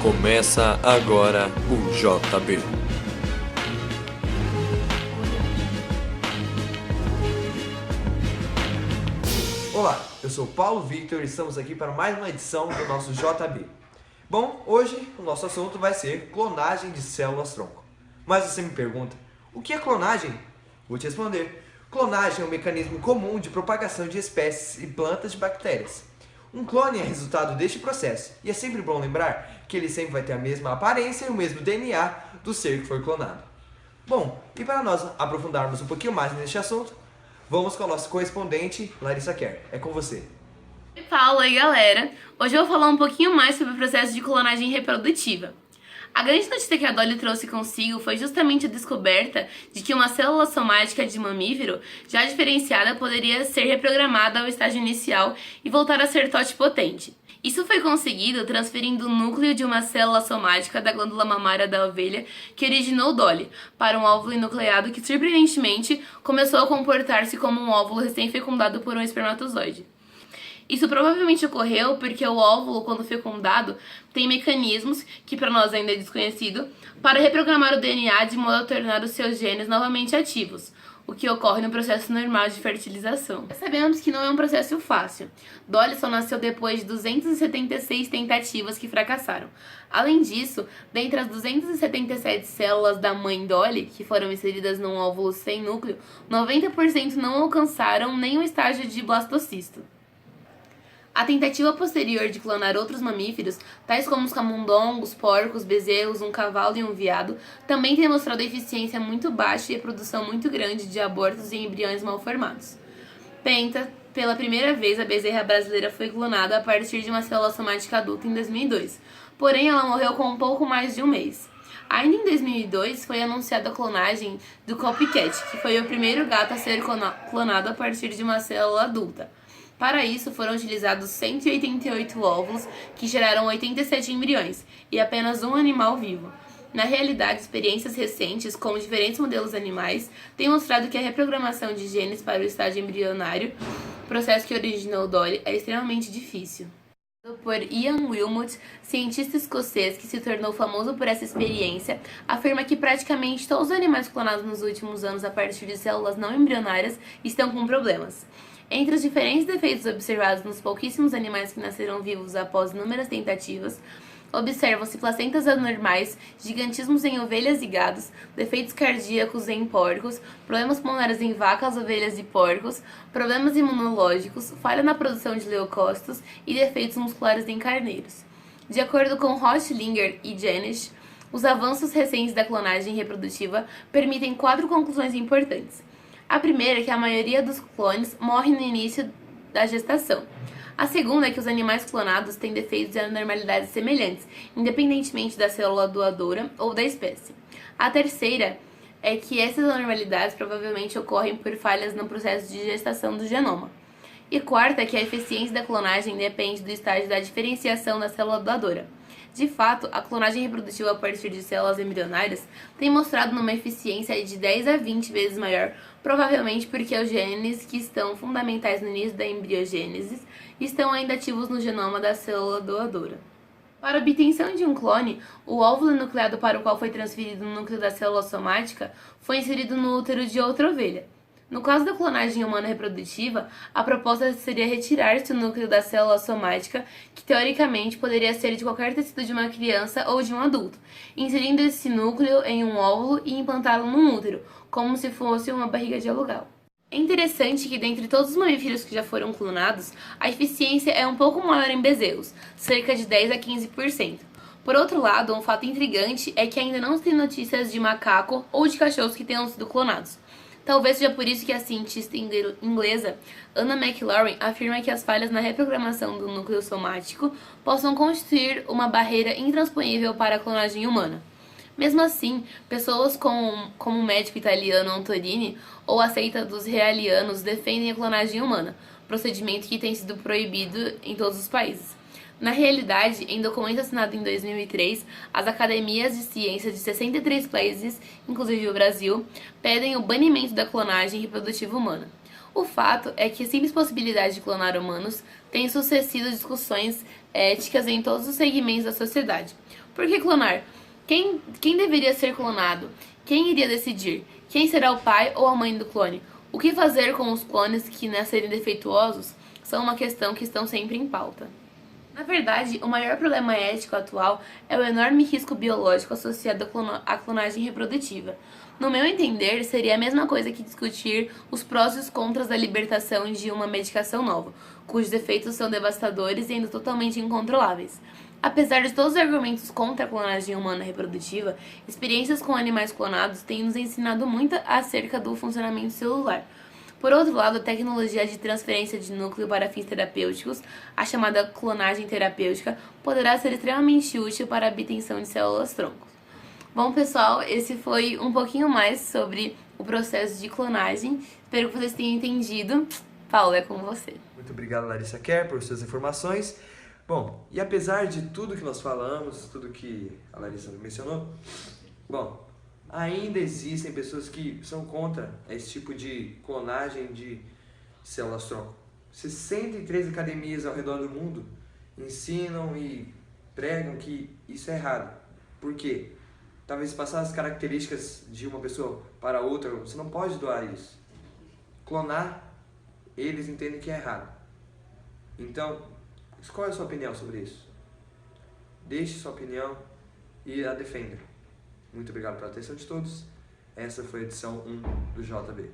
Começa agora o JB. Olá, eu sou o Paulo Victor e estamos aqui para mais uma edição do nosso JB. Bom, hoje o nosso assunto vai ser clonagem de células-tronco. Mas você me pergunta, o que é clonagem? Vou te responder. Clonagem é um mecanismo comum de propagação de espécies e plantas de bactérias. Um clone é resultado deste processo, e é sempre bom lembrar que ele sempre vai ter a mesma aparência e o mesmo DNA do ser que foi clonado. Bom, e para nós aprofundarmos um pouquinho mais neste assunto, vamos com a nossa correspondente Larissa Kerr. É com você. Oi, Paulo, e galera! Hoje eu vou falar um pouquinho mais sobre o processo de clonagem reprodutiva. A grande notícia que a Dolly trouxe consigo foi justamente a descoberta de que uma célula somática de mamífero, já diferenciada, poderia ser reprogramada ao estágio inicial e voltar a ser totipotente. Isso foi conseguido transferindo o núcleo de uma célula somática da glândula mamária da ovelha que originou Dolly para um óvulo enucleado que, surpreendentemente, começou a comportar-se como um óvulo recém-fecundado por um espermatozoide. Isso provavelmente ocorreu porque o óvulo, quando fecundado, tem mecanismos, que para nós ainda é desconhecido, para reprogramar o DNA de modo a tornar os seus genes novamente ativos, o que ocorre no processo normal de fertilização. Sabemos que não é um processo fácil. Dolly só nasceu depois de 276 tentativas que fracassaram. Além disso, dentre as 277 células da mãe Dolly, que foram inseridas num óvulo sem núcleo, 90% não alcançaram nem o estágio de blastocisto. A tentativa posterior de clonar outros mamíferos, tais como os camundongos, porcos, bezerros, um cavalo e um veado, também tem mostrado eficiência muito baixa e a produção muito grande de abortos e embriões mal formados. Pela primeira vez, a bezerra brasileira foi clonada a partir de uma célula somática adulta em 2002, porém ela morreu com um pouco mais de um mês. Ainda em 2002, foi anunciada a clonagem do Copycat, que foi o primeiro gato a ser clonado a partir de uma célula adulta. Para isso, foram utilizados 188 óvulos, que geraram 87 embriões, e apenas um animal vivo. Na realidade, experiências recentes com diferentes modelos animais têm mostrado que a reprogramação de genes para o estágio embrionário, processo que originou Dolly, é extremamente difícil. Por Ian Wilmot, cientista escocês que se tornou famoso por essa experiência, afirma que praticamente todos os animais clonados nos últimos anos a partir de células não embrionárias estão com problemas. Entre os diferentes defeitos observados nos pouquíssimos animais que nasceram vivos após inúmeras tentativas, observam-se placentas anormais, gigantismos em ovelhas e gados, defeitos cardíacos em porcos, problemas pulmonares em vacas, ovelhas e porcos, problemas imunológicos, falha na produção de leucócitos e defeitos musculares em carneiros. De acordo com Rochlinger e Janisch, os avanços recentes da clonagem reprodutiva permitem 4 conclusões importantes. A primeira é que a maioria dos clones morre no início da gestação. A segunda é que os animais clonados têm defeitos e anormalidades semelhantes, independentemente da célula doadora ou da espécie. A terceira é que essas anormalidades provavelmente ocorrem por falhas no processo de gestação do genoma. E quarta é que a eficiência da clonagem depende do estágio da diferenciação da célula doadora. De fato, a clonagem reprodutiva a partir de células embrionárias tem mostrado uma eficiência de 10 a 20 vezes maior, provavelmente porque os genes que estão fundamentais no início da embriogênese estão ainda ativos no genoma da célula doadora. Para a obtenção de um clone, o óvulo nucleado para o qual foi transferido o núcleo da célula somática foi inserido no útero de outra ovelha. No caso da clonagem humana reprodutiva, a proposta seria retirar-se o núcleo da célula somática, que teoricamente poderia ser de qualquer tecido de uma criança ou de um adulto, inserindo esse núcleo em um óvulo e implantá-lo num útero, como se fosse uma barriga de aluguel. É interessante que, dentre todos os mamíferos que já foram clonados, a eficiência é um pouco maior em bezerros, cerca de 10 a 15%. Por outro lado, um fato intrigante é que ainda não se tem notícias de macaco ou de cachorros que tenham sido clonados. Talvez seja por isso que a cientista inglesa Anna McLaurin afirma que as falhas na reprogramação do núcleo somático possam constituir uma barreira intransponível para a clonagem humana. Mesmo assim, pessoas como o médico italiano Antonini ou a seita dos realianos defendem a clonagem humana, procedimento que tem sido proibido em todos os países. Na realidade, em documento assinado em 2003, as academias de ciência de 63 países, inclusive o Brasil, pedem o banimento da clonagem reprodutiva humana. O fato é que a simples possibilidade de clonar humanos tem sucedido discussões éticas em todos os segmentos da sociedade, Por que clonar? Quem deveria ser clonado? Quem iria decidir? Quem será o pai ou a mãe do clone? O que fazer com os clones que nascerem defeituosos? São uma questão que estão sempre em pauta. Na verdade, o maior problema ético atual é o enorme risco biológico associado à clonagem reprodutiva. No meu entender, seria a mesma coisa que discutir os prós e os contras da libertação de uma medicação nova, cujos efeitos são devastadores e ainda totalmente incontroláveis. Apesar de todos os argumentos contra a clonagem humana reprodutiva, experiências com animais clonados têm nos ensinado muito acerca do funcionamento celular. Por outro lado, a tecnologia de transferência de núcleo para fins terapêuticos, a chamada clonagem terapêutica, poderá ser extremamente útil para a obtenção de células-tronco. Bom, pessoal, esse foi um pouquinho mais sobre o processo de clonagem. Espero que vocês tenham entendido. Paulo, é com você. Muito obrigado, Larissa Kerr, por suas informações. Bom, e apesar de tudo que nós falamos, tudo que a Larissa mencionou, bom, ainda existem pessoas que são contra esse tipo de clonagem de células-tronco. 63 academias ao redor do mundo ensinam e pregam que isso é errado. Por quê? Talvez passar as características de uma pessoa para outra, você não pode doar isso. Clonar, eles entendem que é errado. Então, qual é a sua opinião sobre isso? Deixe sua opinião e a defenda. Muito obrigado pela atenção de todos. Essa foi a edição 1 do JB.